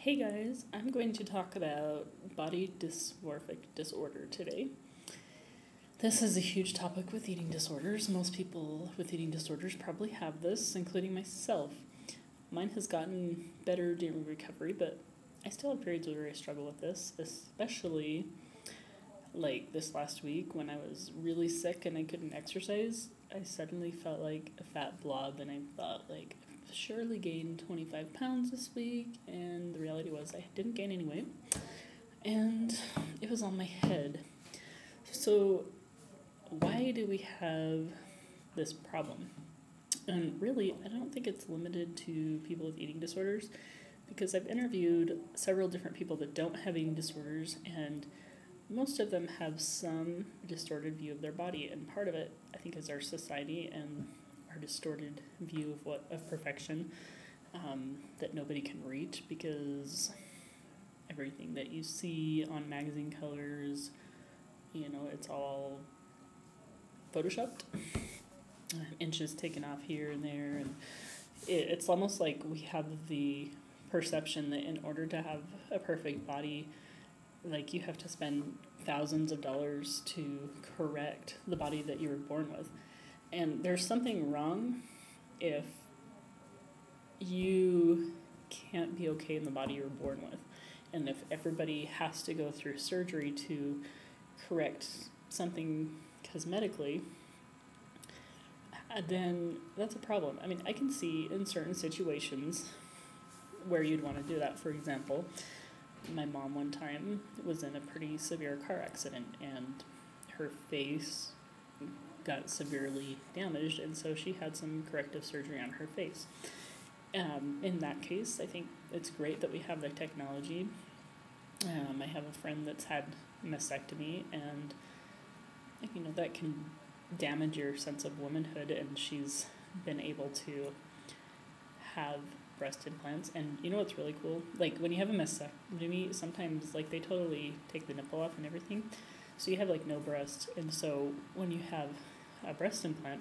Hey guys, I'm going to talk about body dysmorphic disorder today. This is a huge topic with eating disorders. Most people with eating disorders probably have this, including myself. Mine has gotten better during recovery, but I still have periods where I struggle with this, especially like this last week when I was really sick and I couldn't exercise. I suddenly felt like a fat blob, and I thought, like, surely gained 25 pounds this week, and the reality was I didn't gain any weight, and it was on my head. So why do we have this problem? And really, I don't think it's limited to people with eating disorders, because I've interviewed several different people that don't have eating disorders, and most of them have some distorted view of their body, and part of it, I think, is our society and our distorted view of perfection that nobody can reach, because everything that you see on magazine covers, it's all photoshopped, inches taken off here and there, and it's almost like we have the perception that in order to have a perfect body, like, you have to spend thousands of dollars to correct the body that you were born with. And there's something wrong if you can't be okay in the body you were born with. And if everybody has to go through surgery to correct something cosmetically, then that's a problem. I mean, I can see in certain situations where you'd want to do that. For example, my mom one time was in a pretty severe car accident, and her face got severely damaged, and so she had some corrective surgery on her face. In that case, I think it's great that we have the technology. I have a friend that's had a mastectomy, and that can damage your sense of womanhood, and she's been able to have breast implants. And you know what's really cool? Like, when you have a mastectomy, sometimes, like, they totally take the nipple off and everything, so you have, like, no breast. And so when you have a breast implant,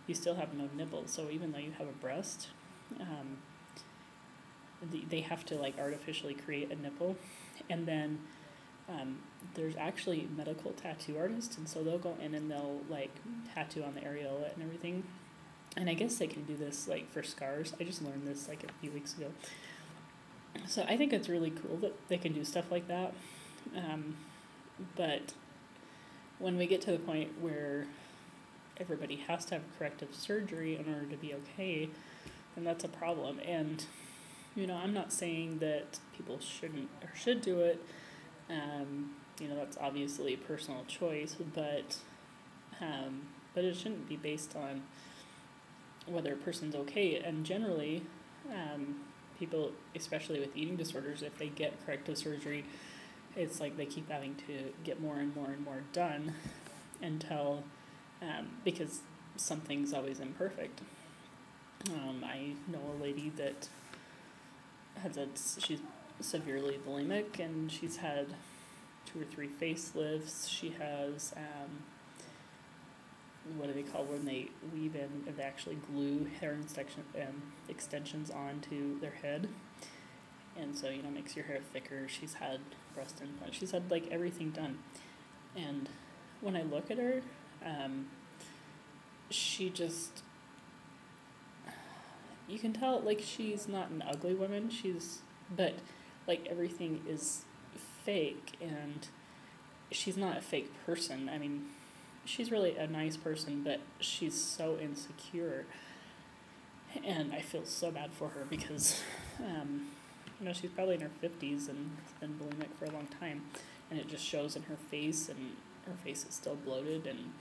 you still have no nipple. So even though you have a breast, they have to, like, artificially create a nipple. And then there's actually medical tattoo artists, and so they'll go in and they'll, like, tattoo on the areola and everything. And I guess they can do this, like, for scars. I just learned this, like, a few weeks ago. So I think it's really cool that they can do stuff like that. But when we get to the point where everybody has to have corrective surgery in order to be okay, then that's a problem. And, I'm not saying that people shouldn't or should do it. That's obviously a personal choice, but it shouldn't be based on whether a person's okay. And generally, people, especially with eating disorders, if they get corrective surgery, it's like they keep having to get more and more and more done until, because something's always imperfect. I know a lady that she's severely bulimic, and she's had 2 or 3 facelifts. She has, what do they call when they weave in, they actually glue hair extensions onto their head, and so, makes your hair thicker. She's had breast implants. She's had, like, everything done. And when I look at her, she just, you can tell, like, she's not an ugly woman. But, like, everything is fake, and she's not a fake person. I mean, she's really a nice person, but she's so insecure, and I feel so bad for her because, she's probably in her 50s and has been bulimic for a long time, and it just shows in her face, and her face is still bloated, and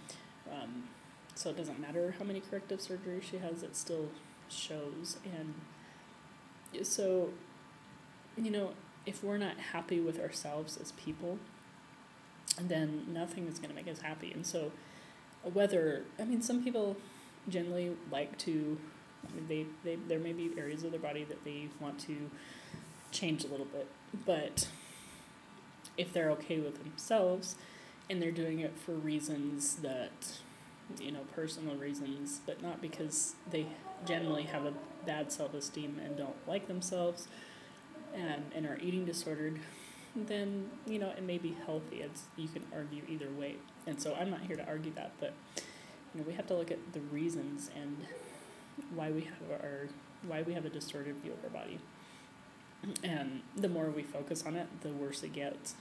so it doesn't matter how many corrective surgeries she has, it still shows. And so, if we're not happy with ourselves as people, then nothing is going to make us happy. And so some people generally like to, there may be areas of their body that they want to change a little bit, but if they're okay with themselves and they're doing it for reasons that, personal reasons, but not because they generally have a bad self-esteem and don't like themselves, and are eating disordered, then, you know, it may be healthy. You can argue either way. And so I'm not here to argue that, but, you know, we have to look at the reasons and why we have a distorted view of our body. And the more we focus on it, the worse it gets.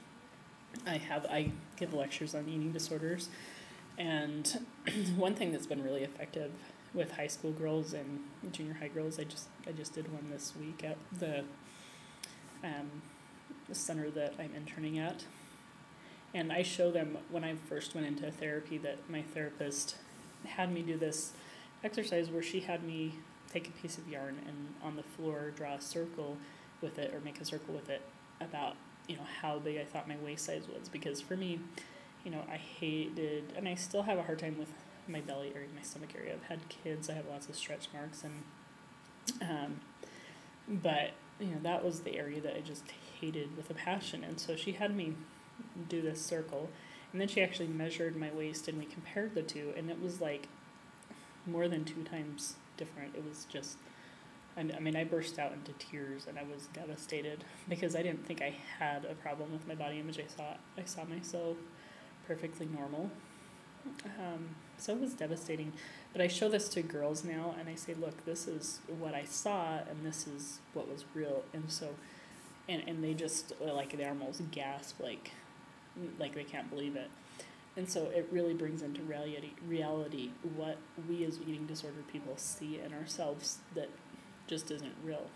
I give lectures on eating disorders, and one thing that's been really effective with high school girls and junior high girls, I just did one this week at the center that I'm interning at, and I show them when I first went into therapy that my therapist had me do this exercise where she had me take a piece of yarn and on the floor draw a circle with it, or make a circle with it, about, you know, how big I thought my waist size was. Because for me, you know, I hated, and I still have a hard time with my belly area, my stomach area. I've had kids, I have lots of stretch marks, and but, you know, that was the area that I just hated with a passion. And so she had me do this circle, and then she actually measured my waist, and we compared the two, and it was like more than 2 times different. It was just, I mean, I burst out into tears, and I was devastated because I didn't think I had a problem with my body image. I saw myself perfectly normal. So it was devastating. But I show this to girls now, and I say, look, this is what I saw, and this is what was real. And so, and they just, like, they almost gasp, like they can't believe it. And so it really brings into reality what we as eating disordered people see in ourselves that just isn't real.